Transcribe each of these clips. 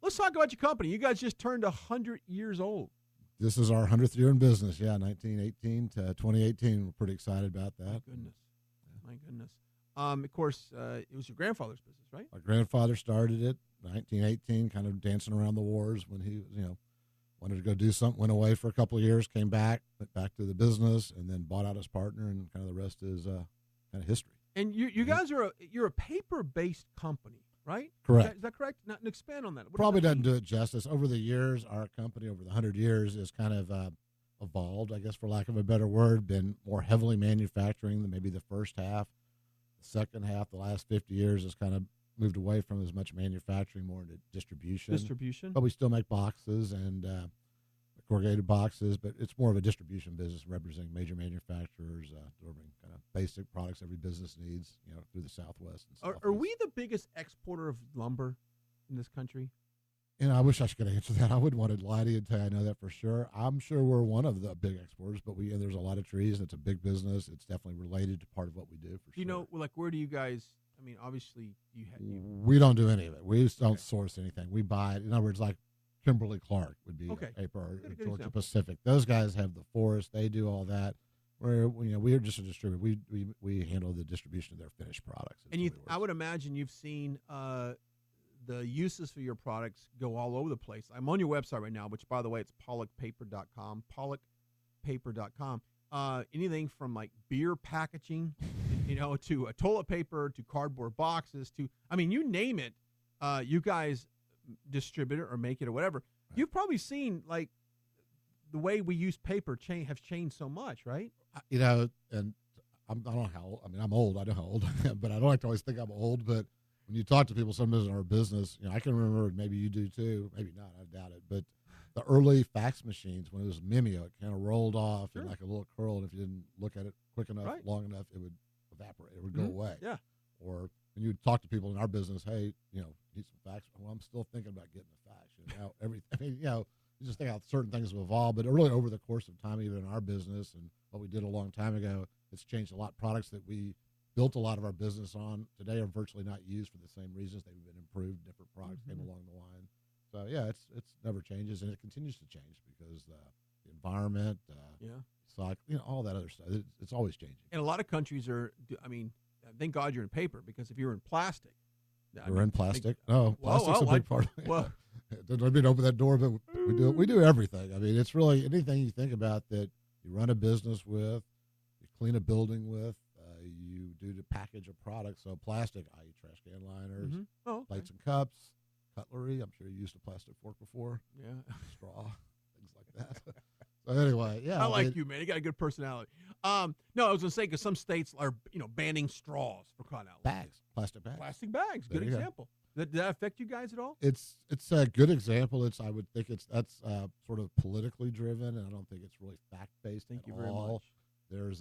let's talk about your company. You guys just turned 100 years old. This is our 100th year in business. Yeah, 1918 to 2018. We're pretty excited about that. My goodness. Yeah. My goodness. Of course, it was your grandfather's business, right? My grandfather started it 1918, kind of dancing around the wars when he, wanted to go do something, went away for a couple of years, came back, went back to the business, and then bought out his partner, and kind of the rest is kind of history. And you guys you're a paper-based company, right? Correct. Is that correct? Now, expand on that. What Probably does that doesn't do it justice. Over the years, our company, over the 100 years, has kind of evolved, I guess, for lack of a better word, been more heavily manufacturing than maybe the first half. The second half, the last 50 years, has kind of moved away from as much manufacturing, more into distribution. But we still make boxes and corrugated boxes, but it's more of a distribution business representing major manufacturers, delivering kind of basic products every business needs, through the Southwest. And Are we the biggest exporter of lumber in this country? I wish I could answer that. I wouldn't want to lie to you and tell you I know that for sure. I'm sure we're one of the big exporters, but there's a lot of trees, and it's a big business. It's definitely related to part of what we do, for sure. Where do you guys, obviously we don't do any of it. We just don't source anything. We buy it. In other words, like Kimberly-Clark would be paper, or Georgia Pacific. Those guys have the forest. They do all that. We're just a distributor. We handle the distribution of their finished products. And I would imagine you've seen the uses for your products go all over the place. I'm on your website right now, which, by the way, it's pollockpaper.com, pollockpaper.com. Anything from like beer packaging, to toilet paper, to cardboard boxes, to, you name it, you guys distribute it or make it or whatever. Right. You've probably seen like the way we use paper have changed so much, right? And I don't know how old. I'm old. I know how old I am, but I don't like to always think I'm old. But when you talk to people, sometimes in our business, I can remember, maybe you do too, maybe not, I doubt it, but the early fax machines, when it was Mimeo, it kind of rolled off in like a little curl, and if you didn't look at it quick enough, long enough, it would evaporate. It would go away. Yeah. Or when you would talk to people in our business, hey, need some fax? Well, I'm still thinking about getting a fax. You just think how certain things have evolved, but really over the course of time, even in our business and what we did a long time ago, it's changed a lot. Products that we built a lot of our business on today are virtually not used for the same reasons. They've been improved. Different products came along the line. So yeah, it's never changes, and it continues to change because the environment, all that other stuff. It's always changing. And a lot of countries are. Thank God you're in paper, because if you're in plastic, we're in plastic. Plastic's a big part of it. Well, don't mean to open that door, but we do everything. It's really anything you think about that you run a business with, you clean a building with. You do to package a product, so plastic, i.e. trash can liners, plates and cups, cutlery. I'm sure you used a plastic fork before. Yeah. Straw, things like that. So anyway, yeah. I like you, man. You got a good personality. No, I was going to say, because some states are, banning straws, for crying out loud. Bags, plastic bags. Plastic bags, good example. Did that affect you guys at all? It's a good example. I would think that's sort of politically driven, and I don't think it's really fact-based. Thank you very much. There's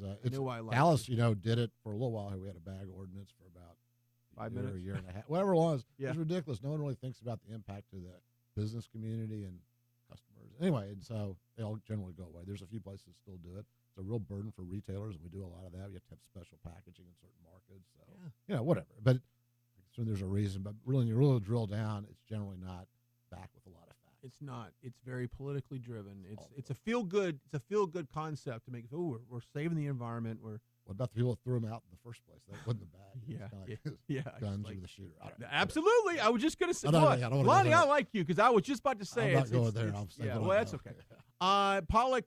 Dallas, did it for a little while. We had a bag ordinance for about 5 minutes, a year and a half, whatever it was. Yeah. It's ridiculous. No one really thinks about the impact to the business community and customers. Anyway, and so they all generally go away. There's a few places that still do it. It's a real burden for retailers, and we do a lot of that. We have to have special packaging in certain markets. So, whatever. But soon there's a reason. But really, when you really drill down, it's generally not back with a lot of facts. It's not. It's very politically driven. It's a feel good. It's a feel good concept to make. We're saving the environment. What about the people that threw them out in the first place? That wasn't the bag. Guns or the shooter. Absolutely. I was just going to say, Lonnie, I like you, because I was just about to say I'm not going there. That's okay. Pollock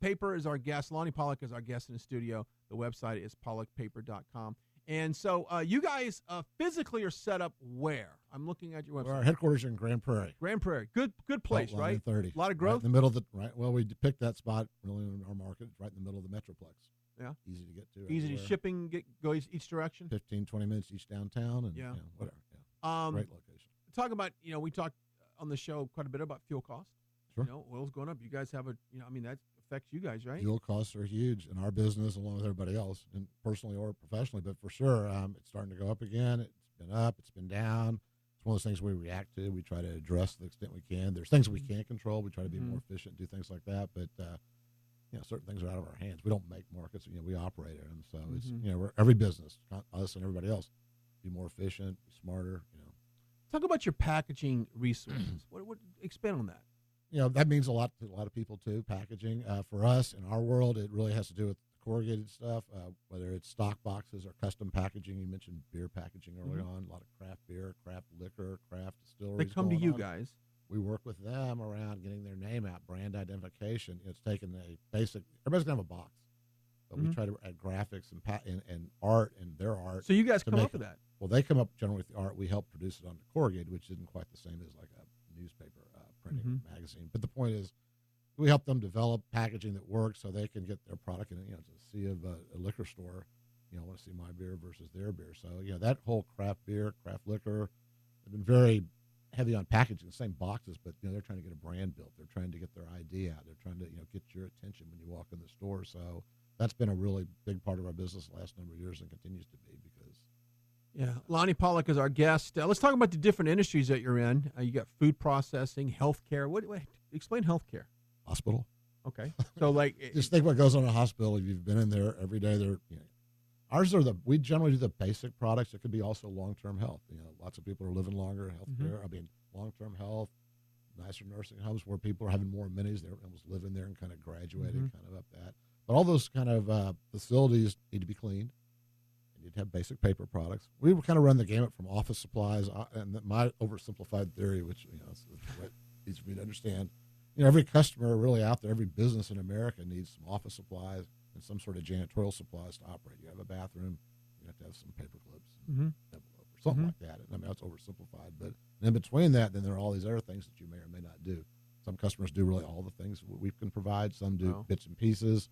Paper is our guest. Lonnie Pollock is our guest in the studio. The website is pollockpaper.com. And so you guys physically are set up where? I'm looking at your website. Our headquarters are in Grand Prairie. Grand Prairie. Good place, right? 30. A lot of growth? Right in the middle of well, we picked that spot really in our market. It's right in the middle of the Metroplex. Yeah. Easy to get to. Easy to shipping, go each direction? 15, 20 minutes each downtown, and whatever. Yeah. Great location. Talk about, we talked on the show quite a bit about fuel costs. Sure. Oil's going up. You guys have that affects you guys, right? Fuel costs are huge in our business along with everybody else, and personally or professionally, but for sure, it's starting to go up again. It's been up. It's been down. It's one of those things we react to. We try to address to the extent we can. There's things we can't control. We try to be more efficient, do things like that, but certain things are out of our hands. We don't make markets. We operate in them. So it's we're every business, us and everybody else, be more efficient, be smarter. Talk about your packaging resources. What expand on that? That means a lot to a lot of people too. Packaging for us in our world, it really has to do with corrugated stuff, whether it's stock boxes or custom packaging. You mentioned beer packaging early on. A lot of craft beer, craft liquor, craft distilleries. They come to you guys. We work with them around getting their name out, brand identification. It's taken a basic. Everybody's gonna have a box, but we try to add graphics and art and their art. So you guys come up with that. Well, they come up generally with the art. We help produce it on the corrugated, which isn't quite the same as like a newspaper printing magazine. But the point is, we help them develop packaging that works so they can get their product in. It's a sea of a liquor store. Want to see my beer versus their beer. So that whole craft beer, craft liquor, they've been very heavy on packaging, the same boxes, but they're trying to get a brand built. They're trying to get their ID out. They're trying to get your attention when you walk in the store. So that's been a really big part of our business the last number of years and continues to be because. Yeah, Lonnie Pollock is our guest. Let's talk about the different industries that you're in. You got food processing, healthcare. What explain healthcare? Hospital. Okay, so just think what goes on in a hospital. If you've been in there every day, ours are we generally do the basic products. It could be also long-term health. Lots of people are living longer, healthcare. Long-term health, nicer nursing homes where people are having more amenities. They're almost living there and kind of graduating, kind of up that. But all those kind of facilities need to be cleaned. You'd have basic paper products. We kind of run the gamut from office supplies and my oversimplified theory, which is what easy for me to understand. Every customer really out there, every business in America needs some office supplies and some sort of janitorial supplies to operate. You have a bathroom, you have to have some paper clips, envelope, or something like that. And that's oversimplified. But in between that, then there are all these other things that you may or may not do. Some customers do really all the things we can provide. Some do bits and pieces.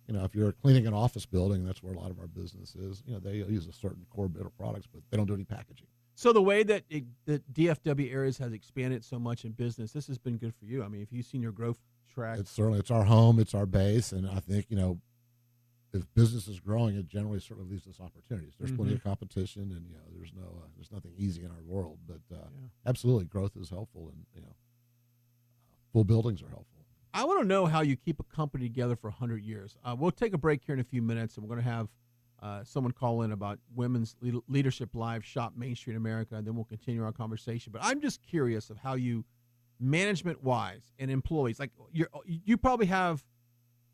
If you're cleaning an office building, that's where a lot of our business is. They use a certain core bit of products, but they don't do any packaging. So the way that the DFW areas has expanded so much in business, this has been good for you. I mean, if you've seen your growth track. It's our home, it's our base, and I think, if business is growing, it generally certainly leaves us opportunities. There's plenty of competition, and, there's nothing easy in our world, but absolutely growth is helpful, and, full buildings are helpful. I want to know how you keep a company together for 100 years. We'll take a break here in a few minutes, and we're going to have someone call in about Women's Leadership Live, Shop Main Street America, and then we'll continue our conversation. But I'm just curious of how you, management-wise and employees, you probably have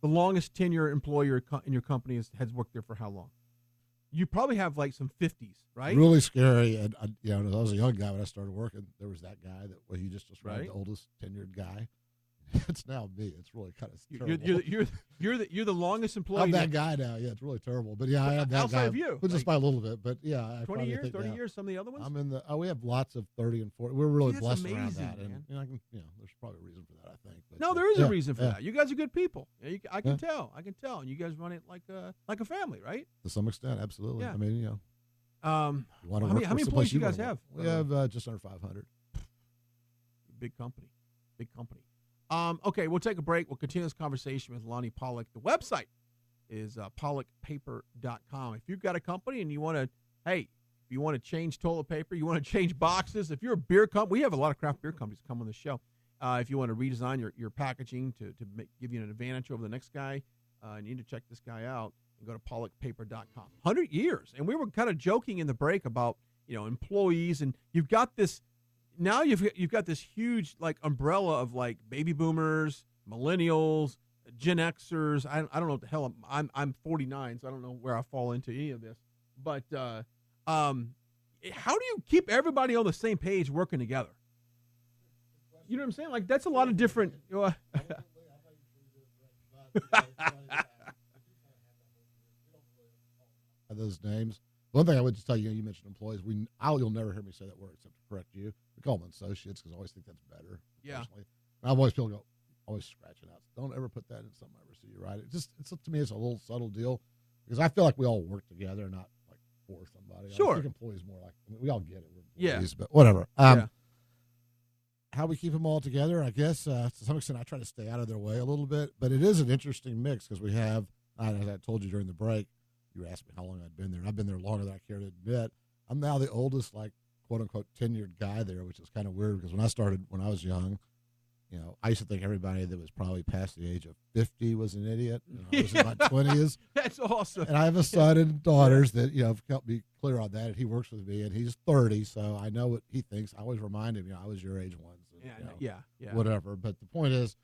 the longest tenure employer in your company has worked there for how long? You probably have some 50s, right? Really scary. And I was a young guy when I started working. There was that guy that you just described, the oldest tenured guy. It's now me. It's really kind of terrible. You're the longest employee. I'm that guy now. Yeah, it's really terrible. But I am that outside guy. of you, just by a little bit. But 20 years, 30 years. Some of the other ones. I'm in the. We have lots of 30 and 40. We're really blessed amazing, around that. Man. And I can, there's probably a reason for that. I think. But, no, there is a reason for that. You guys are good people. I can tell. And you guys run it like a family, right? To some extent, absolutely. Yeah. I mean, you want to work how many employees you guys have? We have just under 500. Big company. Okay, we'll take a break. We'll continue this conversation with Lonnie Pollock. The website is pollockpaper.com. If you've got a company and you want to, if you want to change toilet paper, you want to change boxes, if you're a beer company, we have a lot of craft beer companies come on the show. If you want to redesign your packaging to give you an advantage over the next guy, you need to check this guy out and go to pollockpaper.com. 100 years. And we were kind of joking in the break about, employees, and you've got this. Now you've got this huge umbrella of baby boomers, millennials, Gen Xers. I don't know what the hell I'm 49, so I don't know where I fall into any of this. But how do you keep everybody on the same page working together? You know what I'm saying? That's a lot of different. Those names. One thing I would just tell you, you mentioned employees. You'll never hear me say that word except to correct you. We call them associates because I always think that's better. Yeah. Personally. I've always people always scratch it out. Don't ever put that in something I ever see you write. It's to me, it's a little subtle deal because I feel like we all work together, not for somebody. Sure. I think employees more we all get it. We're employees, but whatever. How we keep them all together, I guess to some extent, I try to stay out of their way a little bit, but it is an interesting mix because we have, as I told you during the break. You asked me how long I'd been there, and I've been there longer than I care to admit. I'm now the oldest, quote-unquote, tenured guy there, which is kind of weird because when I started when I was young, I used to think everybody that was probably past the age of 50 was an idiot. I was in my 20s. That's awesome. And I have a son and daughters that, have helped me clear on that. And he works with me, and he's 30, so I know what he thinks. I always remind him, I was your age once. And, yeah. Whatever. But the point is,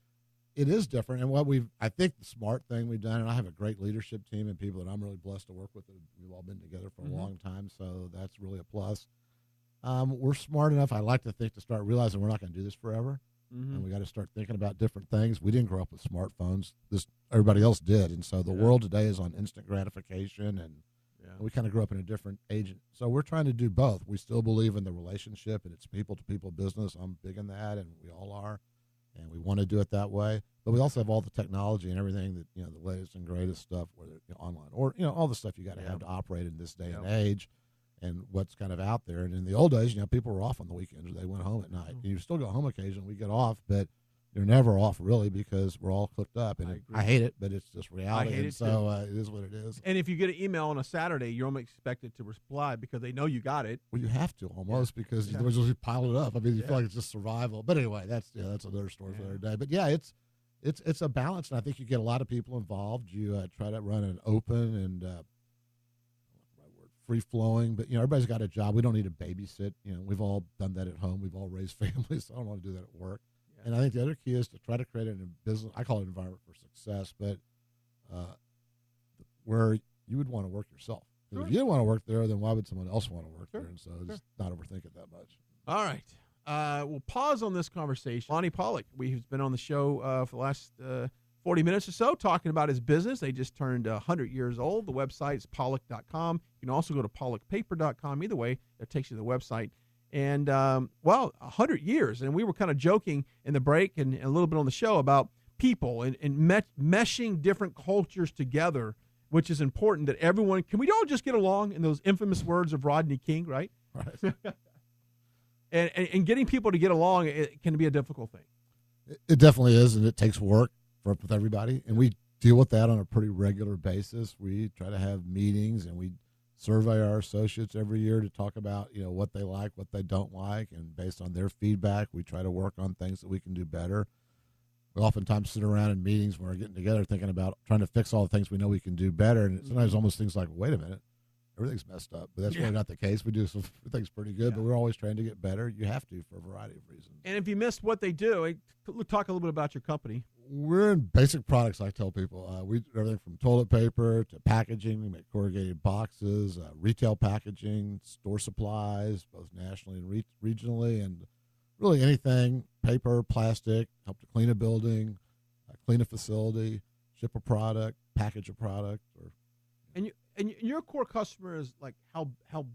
it is different. And I think the smart thing we've done, and I have a great leadership team and people that I'm really blessed to work with. We've all been together for a long time, so that's really a plus. We're smart enough, I like to think, to start realizing we're not going to do this forever. And we got to start thinking about different things. We didn't grow up with smartphones. Everybody else did. And so the world today is on instant gratification, and we kind of grew up in a different age. So we're trying to do both. We still believe in the relationship, and it's people-to-people business. I'm big in that, and we all are. And we want to do it that way. But we also have all the technology and everything that, the latest and greatest stuff, whether online or, all the stuff you got to have to operate in this day and age, and what's kind of out there. And in the old days, people were off on the weekends, or they went home at night. And you still go home occasionally. We get off, but you're never off really, because we're all hooked up. And I hate it, but it's just reality. I hate it so it is what it is. And if you get an email on a Saturday, you're almost expected to reply because they know you got it. Well, you have to almost because otherwise you'll pile it up. I mean, you feel like it's just survival. But anyway, that's another story for another day. But it's a balance, and I think you get a lot of people involved. You try to run an open and free flowing, but everybody's got a job. We don't need to babysit. We've all done that at home. We've all raised families. So I don't want to do that at work. And I think the other key is to try to create a business. I call it an environment for success, but where you would want to work yourself. If you didn't want to work there, then why would someone else want to work there? And so just not overthink it that much. All right. We'll pause on this conversation. Lonnie Pollock, who's been on the show for the last 40 minutes or so, talking about his business. They just turned 100 years old. The website is pollock.com. You can also go to pollockpaper.com. Either way, it takes you to the website. And, 100 years. And we were kind of joking in the break and a little bit on the show about people and meshing different cultures together, which is important that everyone, can we all just get along, in those infamous words of Rodney King, right? Right. and getting people to get along, it can be a difficult thing. It definitely is, and it takes work with everybody. And we deal with that on a pretty regular basis. We try to have meetings, and we survey our associates every year to talk about, what they like, what they don't like, and based on their feedback, we try to work on things that we can do better. We oftentimes sit around in meetings when we're getting together thinking about trying to fix all the things we know we can do better, and sometimes almost things like, wait a minute, everything's messed up. But that's really not the case. We do some things pretty good, but we're always trying to get better. You have to, for a variety of reasons. And if you missed what they do, talk a little bit about your company. We're in basic products, I tell people. We do everything from toilet paper to packaging. We make corrugated boxes, retail packaging, store supplies, both nationally and regionally, and really anything, paper, plastic, help to clean a building, clean a facility, ship a product, package a product. And your core customer is like how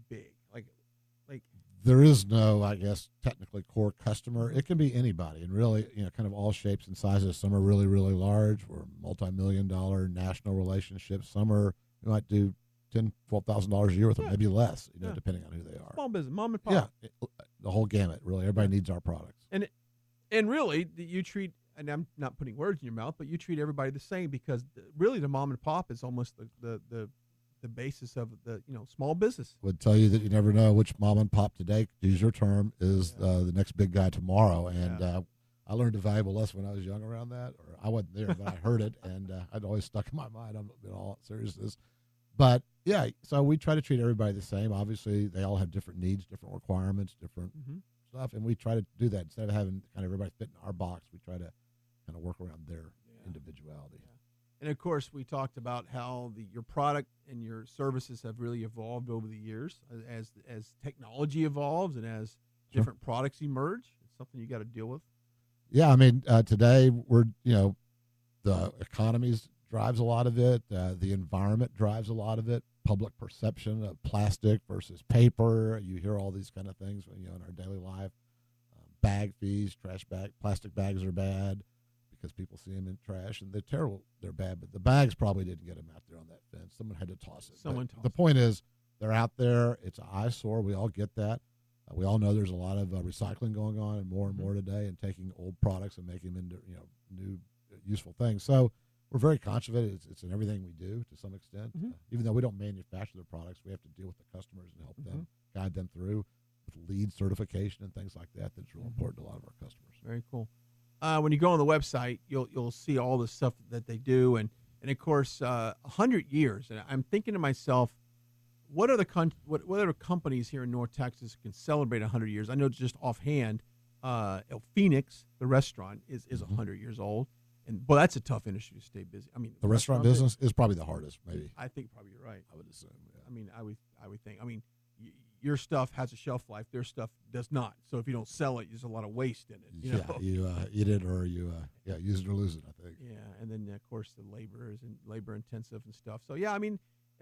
big? Like there is no, I guess, technically core customer. It can be anybody, and really, kind of all shapes and sizes. Some are really, really large. We're multi-million-dollar national relationships. Some are, we might do $10,000, $12,000 a year with them, maybe less, depending on who they are. Small business, mom and pop. Yeah, the whole gamut. Really, everybody needs our products. And really, you treat, and I'm not putting words in your mouth, but you treat everybody the same, because really the mom and pop is almost the basis of the small business. Would tell you that you never know which mom and pop today, to use your term, is the next big guy tomorrow. And I learned a valuable lesson when I was young around that, or I wasn't there, but I heard it, and I'd always stuck in my mind. I'm in all seriousness, but so we try to treat everybody the same. Obviously, they all have different needs, different requirements, different stuff, and we try to do that instead of having kind of everybody fit in our box. We try to kind of work around their individuality. And of course, we talked about how your product and your services have really evolved over the years as technology evolves and as different products emerge. It's something you got to deal with. Yeah, I mean, today we're the economy drives a lot of it. The environment drives a lot of it. Public perception of plastic versus paper. You hear all these kind of things in our daily life. Bag fees, plastic bags are bad, because people see them in trash, and they're terrible. They're bad, but the bags probably didn't get them out there on that fence. Someone had to toss it. The point is, they're out there. It's an eyesore. We all get that. We all know there's a lot of recycling going on, and more today, and taking old products and making them into new useful things. So we're very conscious of it. It's in everything we do to some extent. Even though we don't manufacture the products, we have to deal with the customers and help them, guide them through with LEED certification and things like that. That's real important to a lot of our customers. Very cool. when you go on the website, you'll see all the stuff that they do, and of course, 100 years. And I'm thinking to myself, what other companies here in North Texas can celebrate 100 years? I know just offhand, Phoenix, the restaurant, is 100 years old, and boy, that's a tough industry to stay busy. I mean, the restaurant business is probably the hardest, maybe. I think probably you're right. I would assume. Yeah. I mean, I would think. I mean, your stuff has a shelf life. Their stuff does not. So if you don't sell it, there's a lot of waste in it. You know? You eat it or you use it or lose it, I think. Yeah, and then of course the labor intensive and stuff. So yeah, I mean,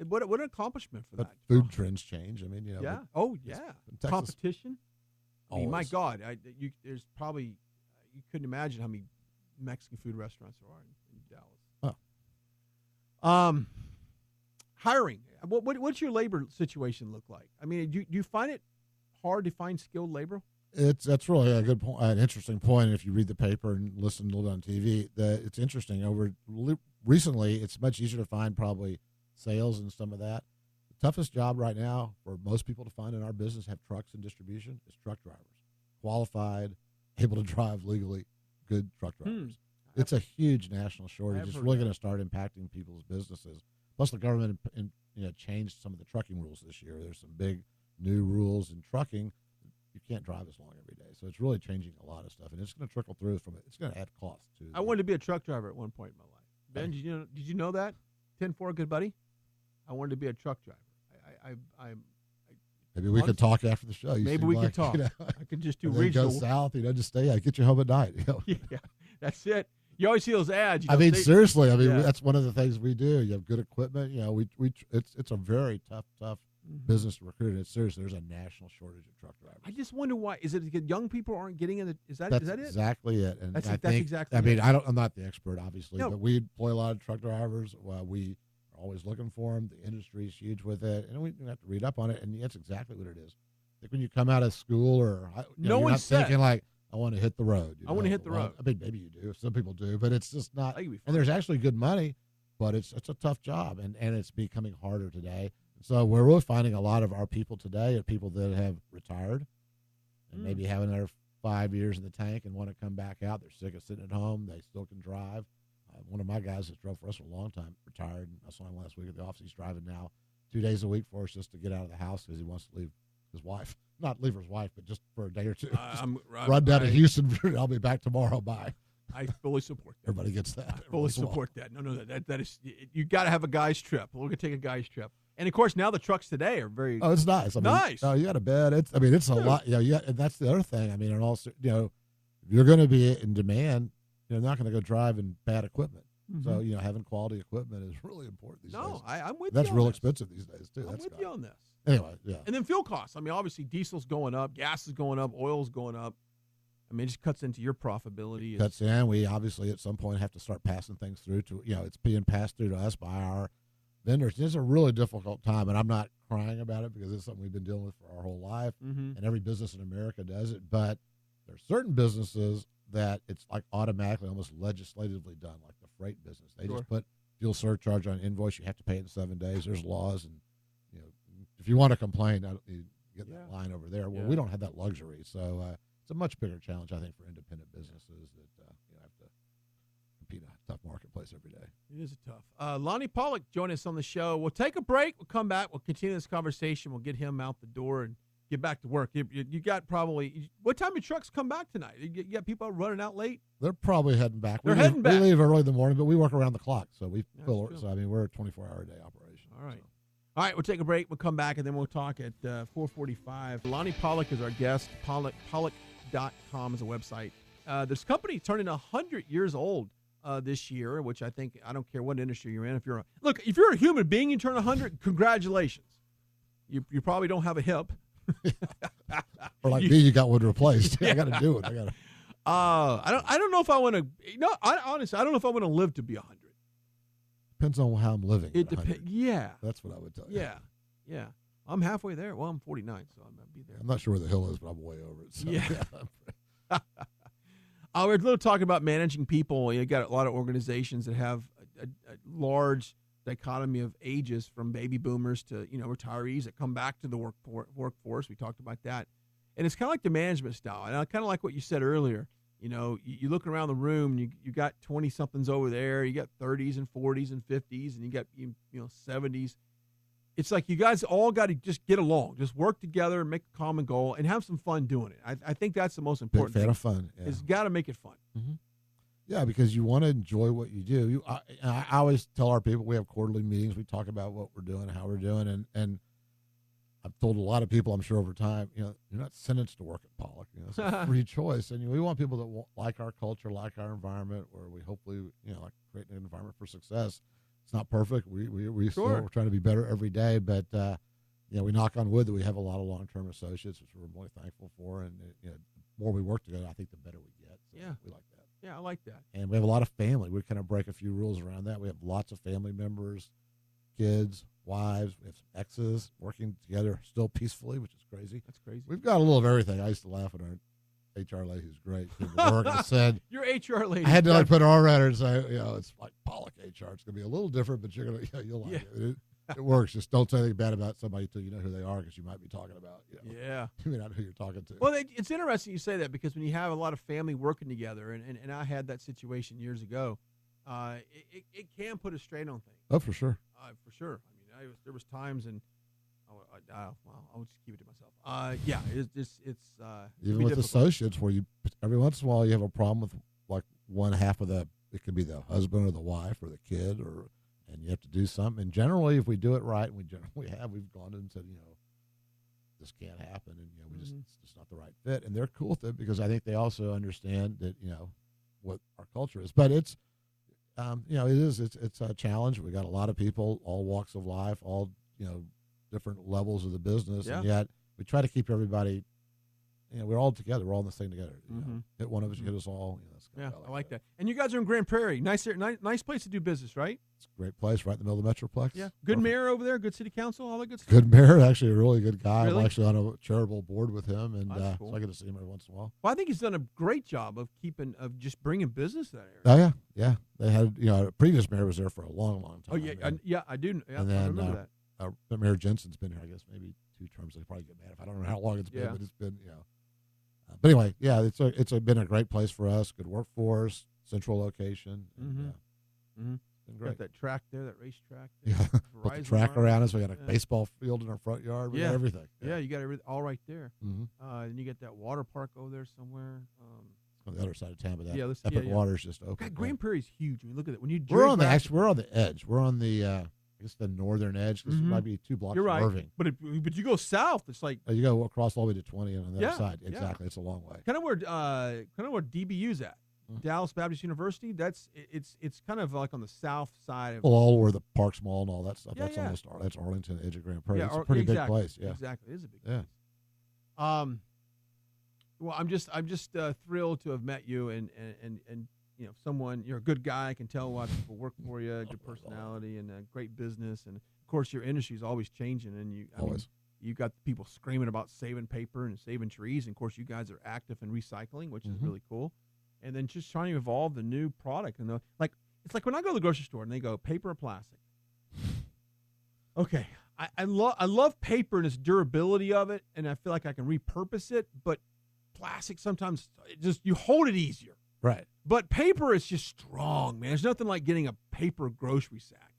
what an accomplishment for that. Food trends change. I mean, yeah. Oh yeah. Competition. I mean, my God, there's probably you couldn't imagine how many Mexican food restaurants there are in Dallas. Oh. Hiring. What's your labor situation look like? I mean, do you find it hard to find skilled labor? That's really a good point, an interesting point. If you read the paper and listen a little bit on TV, that it's interesting. Recently, it's much easier to find probably sales and some of that. The toughest job right now for most people to find in our business have trucks and distribution is truck drivers, qualified, able to drive legally, good truck drivers. It's a huge national shortage. It's really going to start impacting people's businesses. Plus, the government changed some of the trucking rules this year. There's some big new rules in trucking. You can't drive as long every day. So it's really changing a lot of stuff, and it's going to trickle through from it. It's going to add cost, too. I wanted to be a truck driver at one point in my life. Ben, did you know that? 10-4, good buddy? I wanted to be a truck driver. Maybe we could talk after the show. Maybe we could talk. I could just do regional. Go south, just stay. Get you home at night. Yeah, that's it. You always see those ads. Seriously. That's one of the things we do. You have good equipment. It's a very tough business to recruit. And seriously, there's a national shortage of truck drivers. I just wonder why. Is it that young people aren't getting in? Is that it? That's exactly it. And that's exactly. it. I'm not the expert, obviously, but we employ a lot of truck drivers. We are always looking for them. The industry is huge with it, and we have to read up on it. And that's exactly what it is. I think when you come out of school, or you're not thinking like, I want to hit the road. I want to hit the road. I mean, maybe you do. Some people do, but it's just not. And there's actually good money, but it's a tough job, and it's becoming harder today. So we're really finding a lot of our people today are people that have retired and maybe have another 5 years in the tank and want to come back out. They're sick of sitting at home. They still can drive. One of my guys that drove for us for a long time retired. I saw him last week at the office. He's driving now 2 days a week for us just to get out of the house because he wants to leave his wife. Not leave his wife, but just for a day or two. Run down to Houston. I'll be back tomorrow. Bye. I fully support that. Everybody gets that. I fully support that. No, that is, you got to have a guy's trip. We're going to take a guy's trip. And of course, now the trucks today are very. Oh, it's nice. Nice. Oh, you got a bed. It's a lot. Yeah. And that's the other thing. And also, if you're going to be in demand, you're not going to go drive in bad equipment. Mm-hmm. So, having quality equipment is really important these days. No, I'm with you. That's real expensive these days, too. I'm with you on this. Anyway, yeah. And then fuel costs. Obviously, diesel's going up, gas is going up, oil's going up. It just cuts into your profitability. Cuts in. We obviously at some point have to start passing things through to, it's being passed through to us by our vendors. It's a really difficult time, and I'm not crying about it because it's something we've been dealing with for our whole life, and every business in America does it. But there's certain businesses that it's like automatically, almost legislatively done, like the freight business. They just put fuel surcharge on invoice. You have to pay it in 7 days. There's laws, and if you want to complain, you get that line over there. Well, we don't have that luxury, so it's a much bigger challenge, I think, for independent businesses that have to compete in a tough marketplace every day. It is tough. Lonnie Pollock join us on the show. We'll take a break. We'll come back. We'll continue this conversation. We'll get him out the door and get back to work. You got probably – what time do trucks come back tonight? You got people running out late? They're probably heading back. They're heading back. We leave early in the morning, but we work around the clock. So we're a 24-hour-a-day operation. All right. So. All right, we'll take a break. We'll come back, and then we'll talk at 4:45. Lonnie Pollock is our guest. Pollock.com is a website. This company turning 100 years old this year, which I don't care what industry you're in. If you're a human being, you turn 100, congratulations. You probably don't have a hip. Or like me, you got one replaced. I got to do it. I don't know if I want to. Honestly, I don't know if I want to live to be 100. Depends on how I'm living. It depends. Yeah, that's what I would tell you. Yeah. I'm halfway there. Well, I'm 49, so I'm gonna be there. I'm not sure where the hill is, but I'm way over it. So, yeah. We're a little talking about managing people. You got a lot of organizations that have a large dichotomy of ages, from baby boomers to retirees that come back to the workforce. We talked about that, and it's kind of like the management style. And I kind of like what you said earlier. You look around the room, and you got 20-somethings over there, you got 30s and 40s and 50s, and you got 70s. It's like you guys all got to just get along, just work together and make a common goal and have some fun doing it. I think that's the most important Big fan thing. of fun. Yeah. Is got to make it fun. Mm-hmm. Yeah, because you want to enjoy what you do. I always tell our people we have quarterly meetings. We talk about what we're doing, how we're doing, and I've told a lot of people, I'm sure over time, you're not sentenced to work at Pollock. It's a free choice, and we want people that like our culture, like our environment, where we hopefully like create an environment for success. It's not perfect. We still we're trying to be better every day, but we knock on wood that we have a lot of long-term associates, which we're really thankful for, and the more we work together, I think the better we get. So yeah, we like that. Yeah, I like that. And we have a lot of family. We kind of break a few rules around that. We have lots of family members, kids, wives. We have some exes working together still peacefully, which is crazy. That's crazy. We've got a little of everything. I used to laugh at our HR lady, who's great. Came to work and said, "Your HR lady." I had to put our at her and say, it's like Pollock HR. It's going to be a little different, but you'll like it. It works. Just don't say anything bad about somebody until you know who they are, because you might be talking about. Yeah. You may not know who you're talking to. Well, it's interesting you say that, because when you have a lot of family working together, and I had that situation years ago, it can put a strain on things. Oh, for sure. For sure. I mean, there was times, and I'll just keep it to myself. It's even with associates, where you every once in a while you have a problem with like one half of it could be the husband or the wife or the kid, and you have to do something. And generally, if we do it right, and we've gone in and said, this can't happen, and it's just not the right fit, and they're cool with it, because I think they also understand that what our culture is. But it's it's a challenge. We got a lot of people, all walks of life, all different levels of the business, and yet we try to keep everybody. We're all together. We're all in this thing together. Hit one of us, hit us all. I like that. And you guys are in Grand Prairie. Nice place to do business, right? It's a great place, right in the middle of the Metroplex. Yeah. Good mayor over there. Good city council. All that good stuff. Good mayor. Actually, a really good guy. Really? I'm actually on a charitable board with him, and cool. so I get to see him every once in a while. Well, I think he's done a great job of just bringing business to that area. Oh yeah. They had a previous mayor was there for a long, long time. Oh yeah, I do. Yeah, and then, I remember that. Mayor Jensen's been here, I guess, maybe 2 terms. They probably get mad if I don't know how long it's been, but it's been, but anyway, it's been a great place for us. Good workforce, central location. And, been great. Got that track there, that racetrack. Yeah, put the track around us. We got a baseball field in our front yard. We got everything. Yeah, you got everything all right there. Mm-hmm. And you get that water park over there somewhere. On the other side of town, but that Epic Water's just open. God, Grand Prairie's huge. I mean, look at it. When you we're on the edge. We're on the I guess the northern edge, because it might be 2 blocks You're right. from Irving. But you go south, it's like you go across all the way to 20 and on the other side. Exactly, it's a long way. Kind of where DBU's at. Dallas Baptist University. It's kind of like on the south side of all where the Parks Mall and all that stuff. Yeah, that's that's Arlington, edge of Grand Prairie. It's a pretty big place. Yeah, exactly. It is a big place. Well, I'm just thrilled to have met you, and someone, you're a good guy. I can tell why people work for you. Good personality and a great business, and of course your industry is always changing. And you got people screaming about saving paper and saving trees, and of course you guys are active in recycling, which is really cool. And then just trying to evolve the new product, and it's like when I go to the grocery store and they go paper or plastic. Okay, I love paper and its durability of it, and I feel like I can repurpose it, but plastic sometimes you hold it easier. Right. But paper is just strong, man. There's nothing like getting a paper grocery sack.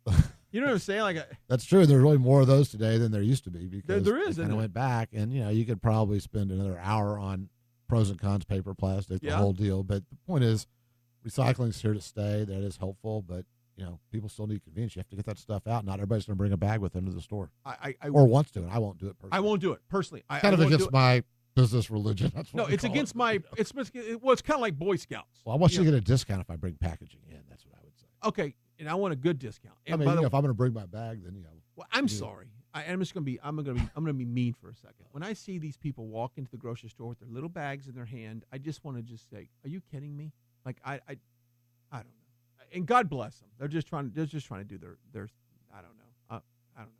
You know what I'm saying? That's true. There's really more of those today than there used to be, because there is. They kind of went back, and you could probably spend another hour on pros and cons, paper, plastic, the whole deal. But the point is, recycling's here to stay. That is helpful, but people still need convenience. You have to get that stuff out. Not everybody's going to bring a bag with them to the store, or wants to, and I won't do it personally. I won't do it personally. Kind of against my business religion. That's what it's against my. It's kind of like Boy Scouts. Well, I want you to get a discount if I bring packaging in. That's what I would say. Okay, and I want a good discount. And if I'm going to bring my bag, then Well, I'm sorry. I'm just going to be. I'm going to be mean for a second. When I see these people walk into the grocery store with their little bags in their hand, I just want to just say, "Are you kidding me?" Like I don't know. And God bless them. They're just trying to do their. I don't know. I don't know.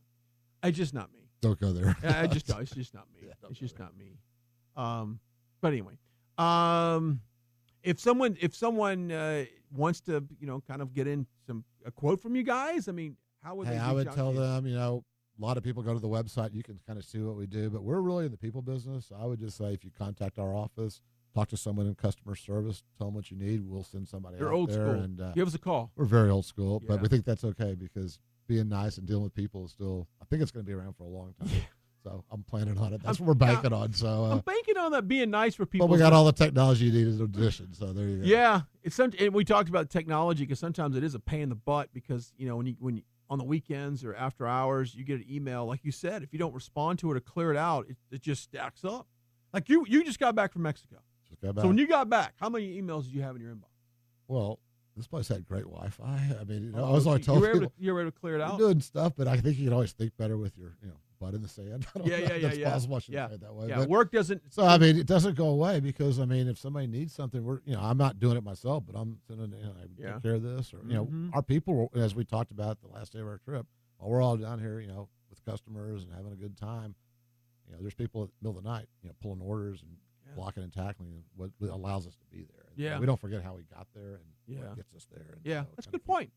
It's just not me. Don't go there. It's just not me. It's just not me. But anyway, if someone wants to, kind of get in a quote from you guys, I mean, how would they? I would tell them, a lot of people go to the website. You can kind of see what we do, but we're really in the people business. I would just say if you contact our office, talk to someone in customer service, tell them what you need. We'll send somebody You're out old there. school. And Give us a call. we're very old school, but Yeah. we think that's okay because being nice and dealing with people is still, I think it's going to be around for a long time. So I'm planning on it. That's what we're banking on. So I'm banking on that being nice for people. but we got all the technology you need in addition. So there you go. Yeah, and we talked about technology because sometimes it is a pain in the butt because when you on the weekends or after hours you get an email, like you said, if you don't respond to it or clear it out, it just stacks up. Like you just got back from Mexico. Just got back. So when you got back, how many emails did you have in your inbox? Well, this place had great Wi-Fi. I mean, I was always told people you were able to clear it out. you're doing stuff, but I think you can always think better with your butt in the sand. I don't know if that's possible. I shouldn't say it that way. Yeah, but, work doesn't. so I mean, it doesn't go away because I mean, if somebody needs something, I'm not doing it myself, but I'm sending I take care of this, or our people, as we talked about the last day of our trip, while we're all down here, with customers and having a good time. There's people at the middle of the night, pulling orders and blocking and tackling, and what allows us to be there. And, we don't forget how we got there and what gets us there. And that's a good point.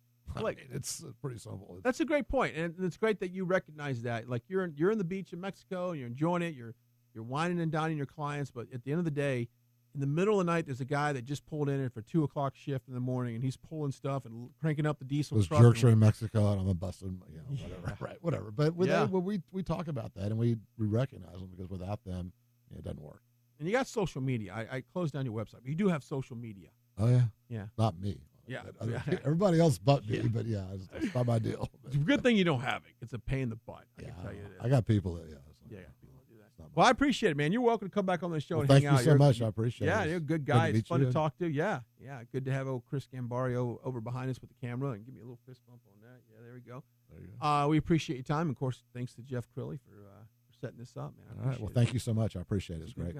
It's pretty simple. That's a great point, and it's great that you recognize that. Like you're in the beach in Mexico, and you're enjoying it. You're whining and dining your clients, but at the end of the day, in the middle of the night, there's a guy that just pulled in for 2:00 shift in the morning, and he's pulling stuff and cranking up the diesel. Those truck. jerks are in Mexico, and I'm busting, whatever, right, whatever. But we talk about that, and we recognize them because without them, it doesn't work. And you got social media. I closed down your website, but you do have social media. Oh yeah, yeah, not me. Yeah, everybody else but me. But it's not my deal. It's a good thing you don't have it. It's a pain in the butt. I can tell you that. I got people that people that do that. Well, I appreciate it, man. You're welcome to come back on the show and thank hang out. you so much. I appreciate it. Yeah, you're a good guy. It's fun to you. talk to. Yeah. Good to have old Chris Gambario over behind us with the camera and give me a little fist bump on that. Yeah, there we go. There you go. We appreciate your time. Of course, thanks to Jeff Crilly for setting this up, man. All right. Well, thank you so much. I appreciate it. It's great.